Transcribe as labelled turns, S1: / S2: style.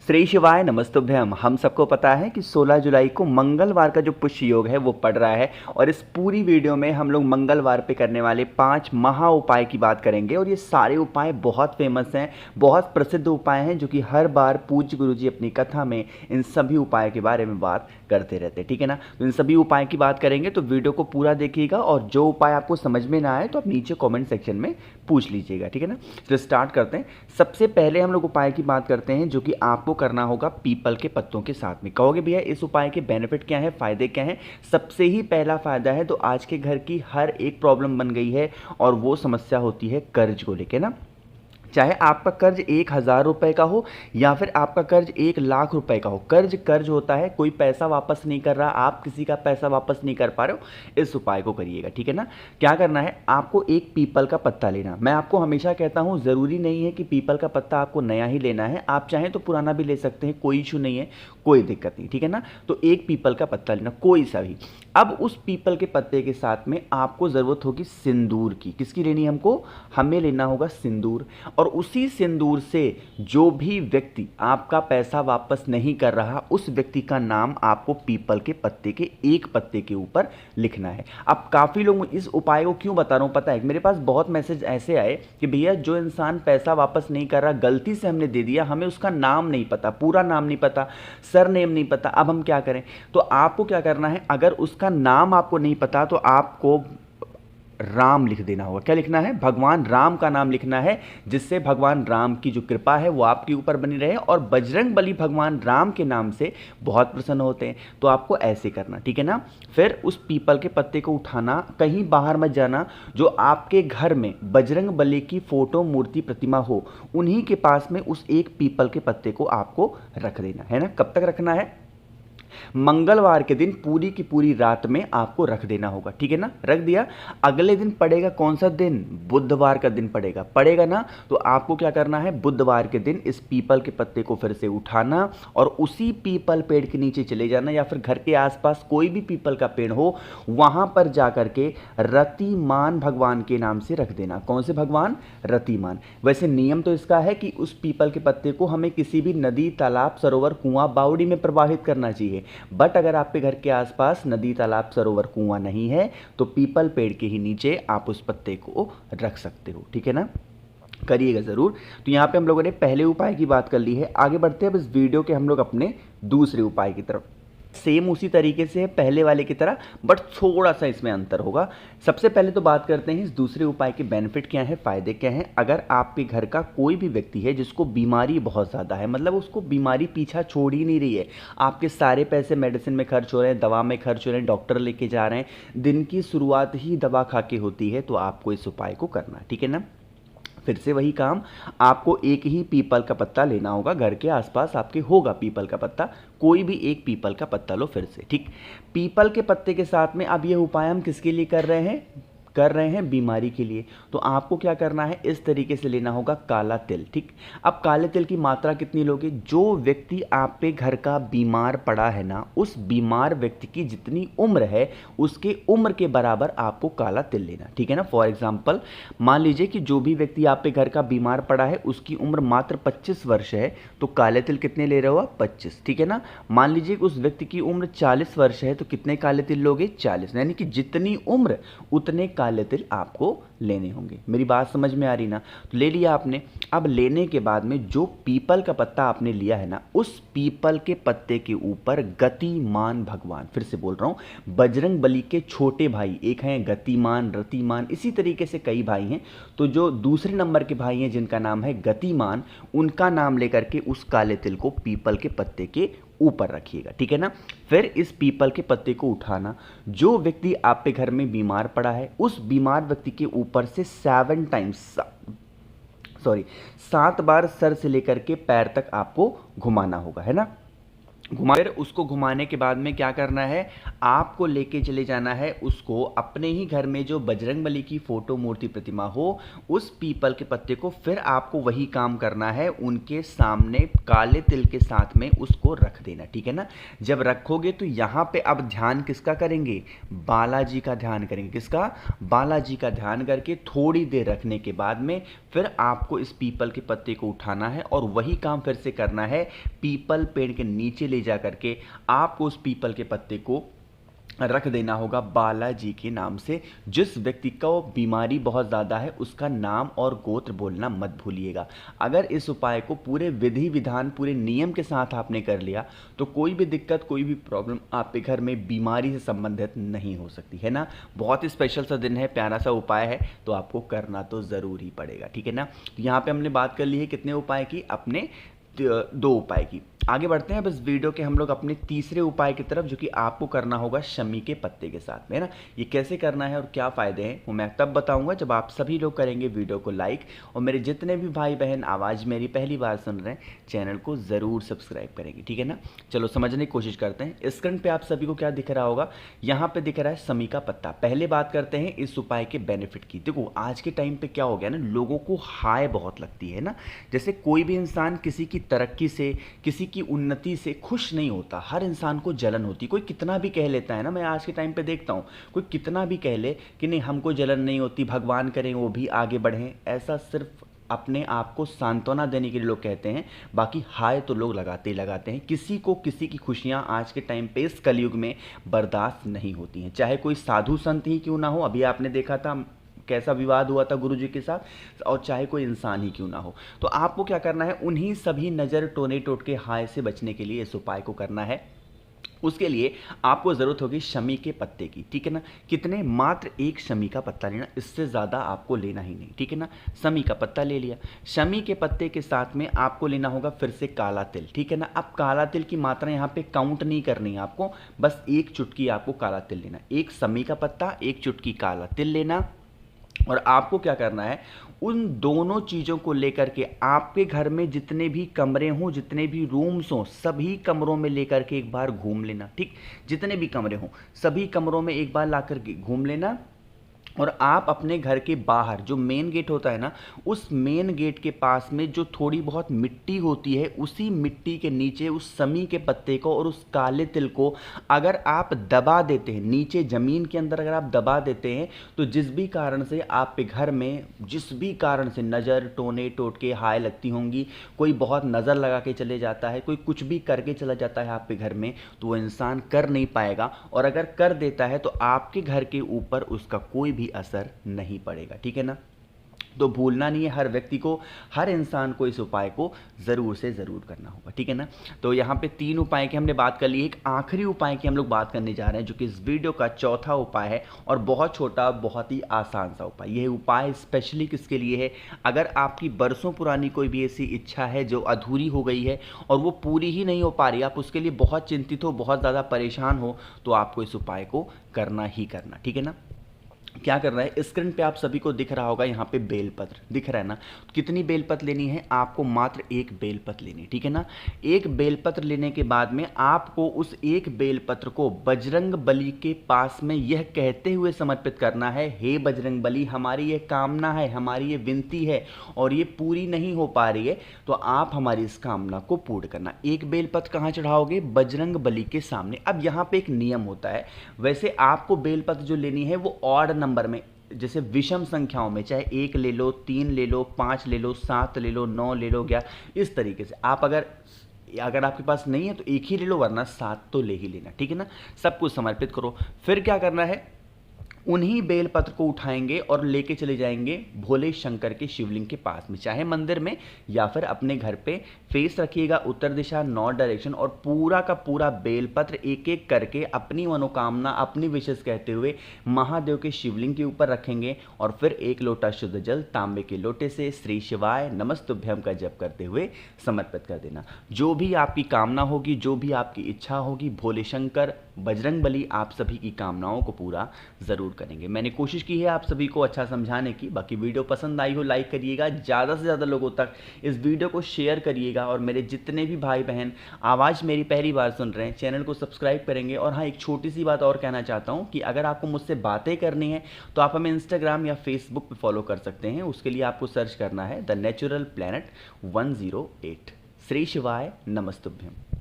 S1: श्री शिवाय नमस्तुभ्यम। हम सबको पता है कि 16 जुलाई को मंगलवार का जो पुष्य योग है वो पड़ रहा है और इस पूरी वीडियो में हम लोग मंगलवार पे करने वाले 5 महा उपाय की बात करेंगे। और ये सारे उपाय बहुत फेमस हैं, बहुत प्रसिद्ध उपाय हैं, जो कि हर बार पूज्य गुरुजी अपनी कथा में इन सभी उपाय के बारे में बात करते रहते हैं। ठीक है ना। तो इन सभी उपाय की बात करेंगे, तो वीडियो को पूरा देखिएगा और जो उपाय आपको समझ में ना आए तो आप नीचे कॉमेंट सेक्शन में पूछ लीजिएगा। ठीक है ना। तो स्टार्ट करते हैं। सबसे पहले हम लोग उपाय की बात करते हैं, जो कि आपको करना होगा पीपल के पत्तों के साथ में। कहोगे भैया इस उपाय के बेनिफिट क्या है, फायदे क्या हैं? सबसे ही पहला फायदा है, तो आज के घर की हर एक प्रॉब्लम बन गई है और वो समस्या होती है कर्ज को लेके ना। चाहे आपका कर्ज 1,000 रुपए का हो या फिर आपका कर्ज 1,00,000 रुपए का हो, कर्ज कर्ज होता है। कोई पैसा वापस नहीं कर रहा, आप किसी का पैसा वापस नहीं कर पा रहे हो, इस उपाय को करिएगा। ठीक है ना। क्या करना है, आपको एक पीपल का पत्ता लेना। मैं आपको हमेशा कहता हूं, ज़रूरी नहीं है कि पीपल का पत्ता आपको नया ही लेना है, आप चाहें तो पुराना भी ले सकते हैं, कोई इशू नहीं है, कोई दिक्कत नहीं। ठीक है ना। तो एक पीपल का पत्ता लेना, कोई सा भी। अब उस पीपल के पत्ते के साथ में आपको ज़रूरत होगी सिंदूर की। किसकी लेनी है हमको? हमें लेना होगा सिंदूर। और उसी सिंदूर से जो भी व्यक्ति आपका पैसा वापस नहीं कर रहा, उस व्यक्ति का नाम आपको पीपल के पत्ते के एक पत्ते के ऊपर लिखना है। अब काफ़ी लोग इस उपाय को क्यों बता रहा हूँ पता है? मेरे पास बहुत मैसेज ऐसे आए कि भैया जो इंसान पैसा वापस नहीं कर रहा, गलती से हमने दे दिया, हमें उसका नाम नहीं पता, पूरा नाम नहीं पता, सर नेम नहीं पता, अब हम क्या करें? तो आपको क्या करना है, अगर उसका नाम आपको नहीं पता तो आपको राम लिख देना होगा। क्या लिखना है? भगवान राम का नाम लिखना है, जिससे भगवान राम की जो कृपा है वो आपके ऊपर बनी रहे। और बजरंग बली भगवान राम के नाम से बहुत प्रसन्न होते हैं। तो आपको ऐसे करना। ठीक है ना। फिर उस पीपल के पत्ते को उठाना, कहीं बाहर मत जाना। जो आपके घर में बजरंग बली की फोटो, मूर्ति, प्रतिमा हो, उन्हीं के पास में उस एक पीपल के पत्ते को आपको रख देना है ना। कब तक रखना है? मंगलवार के दिन पूरी की पूरी रात में आपको रख देना होगा। ठीक है ना। रख दिया, अगले दिन पड़ेगा कौन सा दिन? बुधवार का दिन पड़ेगा ना। तो आपको क्या करना है, बुधवार के दिन इस पीपल के पत्ते को फिर से उठाना और उसी पीपल पेड़ के नीचे चले जाना, या फिर घर के आसपास कोई भी पीपल का पेड़ हो, वहां पर जाकर के रतिमान भगवान के नाम से रख देना। कौन से भगवान? रतिमान। वैसे नियम तो इसका है कि उस पीपल के पत्ते को हमें किसी भी नदी, तालाब, सरोवर, कुआं, बावड़ी में प्रवाहित करना चाहिए। बट अगर आपके घर के आसपास नदी, तालाब, सरोवर, कुआं नहीं है, तो पीपल पेड़ के ही नीचे आप उस पत्ते को रख सकते हो। ठीक है ना। करिएगा जरूर। तो यहाँ पे हम लोगों ने पहले उपाय की बात कर ली है। आगे बढ़ते हैं अब इस वीडियो के हम लोग अपने दूसरे उपाय की तरफ। सेम उसी तरीके से है पहले वाले की तरह, बट थोड़ा सा इसमें अंतर होगा। सबसे पहले तो बात करते हैं इस दूसरे उपाय के बेनिफिट क्या है, फायदे क्या हैं। अगर आपके घर का कोई भी व्यक्ति है जिसको बीमारी बहुत ज़्यादा है, मतलब उसको बीमारी पीछा छोड़ ही नहीं रही है, आपके सारे पैसे मेडिसिन में खर्च हो रहे हैं, दवा में खर्च हो रहे हैं, डॉक्टर लेके जा रहे हैं, दिन की शुरुआत ही दवा खा के होती है, तो आपको इस उपाय को करना है। ठीक है ना। फिर से वही काम, आपको एक ही पीपल का पत्ता लेना होगा। घर के आसपास आपके होगा पीपल का पत्ता, कोई भी एक पीपल का पत्ता लो फिर से। ठीक। पीपल के पत्ते के साथ में अब ये उपाय हम किसके लिए कर रहे हैं? बीमारी के लिए। तो आपको क्या करना है, इस तरीके से लेना होगा काला तिल। ठीक। अब काले तिल की मात्रा कितनी लोगे? जो व्यक्ति आप पे घर का बीमार पड़ा है ना, उस बीमार व्यक्ति की जितनी उम्र है, उसके उम्र के बराबर आपको काला तिल लेना। ठीक है ना। फॉर एग्जाम्पल, मान लीजिए कि जो भी व्यक्ति आप पे घर का बीमार पड़ा है उसकी उम्र मात्र 25 वर्ष है, तो काले तिल कितने ले रहे हो आप? 25। ठीक है ना। मान लीजिए कि उस व्यक्ति की उम्र 40 वर्ष है, तो कितने काले तिल लोगे? 40। यानी कि जितनी उम्र उतने काले तिल आपको लेने होंगे। मेरी बात समझ में आ रही ना? तो ले लिया आपने। अब लेने के बाद में जो पीपल का पत्ता आपने लिया है ना, उस पीपल के पत्ते के ऊपर गतिमान भगवान, फिर से बोल रहा हूं, बजरंग बली के छोटे भाई, एक हैं गतिमान, रतिमान, इसी तरीके से कई भाई हैं। तो जो दूसरे नंबर के भाई हैं जिनका नाम है गतिमान, उनका नाम लेकर के उस काले तिल को पीपल के पत्ते के ऊपर रखिएगा। ठीक है ना। फिर इस पीपल के पत्ते को उठाना, जो व्यक्ति आप पे घर में बीमार पड़ा है, उस बीमार व्यक्ति के ऊपर से 7 बार सर से लेकर के पैर तक आपको घुमाना होगा, है ना। फिर उसको घुमाने के बाद में क्या करना है, आपको लेके चले जाना है उसको अपने ही घर में जो बजरंगबली की फोटो मूर्ति प्रतिमा हो, उस पीपल के पत्ते को फिर आपको वही काम करना है, उनके सामने काले तिल के साथ में उसको रख देना, ठीक है ना। जब रखोगे तो यहाँ पे अब ध्यान किसका करेंगे, बालाजी का ध्यान करेंगे। किसका, बालाजी का ध्यान करके थोड़ी देर रखने के बाद में फिर आपको इस पीपल के पत्ते को उठाना है और वही काम फिर से करना है, पीपल पेड़ के नीचे ले जा करके आपको उस पीपल के पत्ते को रख देना होगा बालाजी के नाम से। जिस व्यक्ति का बीमारी बहुत ज़्यादा है उसका नाम और गोत्र बोलना मत भूलिएगा। अगर इस उपाय को पूरे विधि विधान पूरे नियम के साथ आपने कर लिया तो कोई भी दिक्कत कोई भी प्रॉब्लम आपके घर में बीमारी से संबंधित नहीं हो सकती है ना। बहुत ही स्पेशल सा दिन है, प्यारा सा उपाय है, तो आपको करना तो ज़रूर ही पड़ेगा, ठीक है ना। तो यहाँ पर हमने बात कर ली है कितने उपाय की, अपने 2 उपाय की। आगे बढ़ते हैं अब इस वीडियो के हम लोग अपने तीसरे उपाय की तरफ, जो कि आपको करना होगा शमी के पत्ते के साथ में, है ना। ये कैसे करना है और क्या फ़ायदे हैं वो मैं तब बताऊंगा जब आप सभी लोग करेंगे वीडियो को लाइक, और मेरे जितने भी भाई बहन आवाज़ मेरी पहली बार सुन रहे हैं चैनल को ज़रूर सब्सक्राइब करेंगे, ठीक है ना। चलो समझने की कोशिश करते हैं। स्क्रीन पर आप सभी को क्या दिख रहा होगा, यहाँ पर दिख रहा है शमी का पत्ता। पहले बात करते हैं इस उपाय के बेनिफिट की। देखो आज के टाइम पर क्या हो गया ना, लोगों को हाय बहुत लगती है ना। जैसे कोई भी इंसान किसी की तरक्की से, किसी की उन्नति से खुश नहीं होता, हर इंसान को जलन होती। कोई कितना भी कह लेता है ना, मैं आज के टाइम पे देखता हूँ कोई कितना भी कह ले कि नहीं हमको जलन नहीं होती, भगवान करें वो भी आगे बढ़ें, ऐसा सिर्फ अपने आप को सांत्वना देने के लिए लोग कहते हैं। बाकी हाय तो लोग लगाते ही लगाते हैं। किसी को किसी की खुशियाँ आज के टाइम पे इस कलयुग में बर्दाश्त नहीं होती हैं, चाहे कोई साधु संत ही क्यों ना हो। अभी आपने देखा था कैसा विवाद हुआ था गुरु जी के साथ, और चाहे कोई इंसान ही क्यों ना हो। तो आपको क्या करना है, उन्हीं सभी नज़र टोने टोटके हाय से बचने के लिए इस उपाय को करना है। उसके लिए आपको ज़रूरत होगी शमी के पत्ते की, ठीक है ना। कितने, मात्र 1 शमी का पत्ता लेना, इससे ज़्यादा आपको लेना ही नहीं, ठीक है ना। शमी का पत्ता ले लिया। शमी के पत्ते के साथ में आपको लेना होगा फिर से काला तिल, ठीक है ना। अब काला तिल की मात्रा यहाँ पे काउंट नहीं करनी है आपको, बस 1 चुटकी आपको काला तिल लेना। 1 शमी का पत्ता, 1 चुटकी काला तिल लेना। और आपको क्या करना है, उन दोनों चीज़ों को लेकर के आपके घर में जितने भी कमरे हों, जितने भी रूम्स हों, सभी कमरों में लेकर के एक बार घूम लेना, ठीक। जितने भी कमरे हों सभी कमरों में एक बार ला करके घूम लेना। और आप अपने घर के बाहर जो मेन गेट होता है ना, उस मेन गेट के पास में जो थोड़ी बहुत मिट्टी होती है, उसी मिट्टी के नीचे उस शमी के पत्ते को और उस काले तिल को अगर आप दबा देते हैं, नीचे ज़मीन के अंदर अगर आप दबा देते हैं, तो जिस भी कारण से आपके घर में जिस भी कारण से नज़र टोने टोटके हाय लगती होंगी, कोई बहुत नज़र लगा के चले जाता है, कोई कुछ भी करके चला जाता है आपके घर में, तो वो इंसान कर नहीं पाएगा। और अगर कर देता है तो आपके घर के ऊपर उसका कोई भी असर नहीं पड़ेगा, ठीक है ना। तो भूलना नहीं है हर व्यक्ति को, हर इंसान को इस उपाय को ज़रूर से ज़रूर करना होगा, ठीक है ना। तो यहाँ पे 3 उपाय की हमने बात कर ली। एक आखिरी उपाय की हम लोग बात करने जा रहे हैं, जो कि इस वीडियो का चौथा उपाय है और बहुत छोटा, बहुत ही आसान सा उपाय। यह उपाय स्पेशली किसके लिए है, अगर आपकी बरसों पुरानी कोई भी ऐसी इच्छा है जो अधूरी हो गई है और वो पूरी ही नहीं हो पा रही, आप उसके लिए बहुत चिंतित हो, बहुत ज़्यादा परेशान हो, तो आपको इस उपाय को करना ही करना, ठीक है ना। क्या करना है, स्क्रीन पे आप सभी को दिख रहा होगा, यहाँ पे बेलपत्र दिख रहा है ना। कितनी बेलपत्र लेनी है आपको, मात्र 1 बेलपत्र लेनी, ठीक है ना। 1 बेलपत्र लेने के बाद में आपको उस 1 बेलपत्र को बजरंग बली के पास में यह कहते हुए समर्पित करना है, हे बजरंग बली, हमारी ये कामना है, हमारी ये विनती है और ये पूरी नहीं हो पा रही है, तो आप हमारी इस कामना को पूर्ण करना। 1 बेलपत्र कहाँ चढ़ाओगे, बजरंग बली के सामने। अब यहाँ पे एक नियम होता है, वैसे आपको बेलपत्र जो लेनी है वो ऑड नंबर में, जैसे विषम संख्याओं में, चाहे 1 ले लो, 3 ले लो, 5 ले लो, 7 ले लो, 9 ले लो, 11, इस तरीके से। आप अगर आपके पास नहीं है तो 1 ही ले लो, वरना 7 तो ले ही लेना, ठीक है ना। सब कुछ समर्पित करो। फिर क्या करना है, उन्हीं बेलपत्र को उठाएंगे और लेके चले जाएंगे भोले शंकर के शिवलिंग के पास में, चाहे मंदिर में या फिर अपने घर पे। फेस रखिएगा उत्तर दिशा, नॉर्थ डायरेक्शन, और पूरा का पूरा बेलपत्र एक एक करके अपनी मनोकामना, अपनी विशेष कहते हुए महादेव के शिवलिंग के ऊपर रखेंगे। और फिर 1 लोटा शुद्ध जल तांबे के लोटे से श्री शिवाय नमस्तुभ्यम का जप करते हुए समर्पित कर देना। जो भी आपकी कामना होगी, जो भी आपकी इच्छा होगी, भोले शंकर बजरंगबली आप सभी की कामनाओं को पूरा ज़रूर करेंगे। मैंने कोशिश की है आप सभी को अच्छा समझाने की। बाकी वीडियो पसंद आई हो लाइक करिएगा, ज़्यादा से ज़्यादा लोगों तक इस वीडियो को शेयर करिएगा, और मेरे जितने भी भाई बहन आवाज़ मेरी पहली बार सुन रहे हैं चैनल को सब्सक्राइब करेंगे। और हाँ, एक छोटी सी बात और कहना चाहता हूँ कि अगर आपको मुझसे बातें करनी है तो आप हमें इंस्टाग्राम या फेसबुक पर फॉलो कर सकते हैं। उसके लिए आपको सर्च करना है द नेचुरल प्लैनेट 108। श्री शिवाय नमस्तुभ्यम।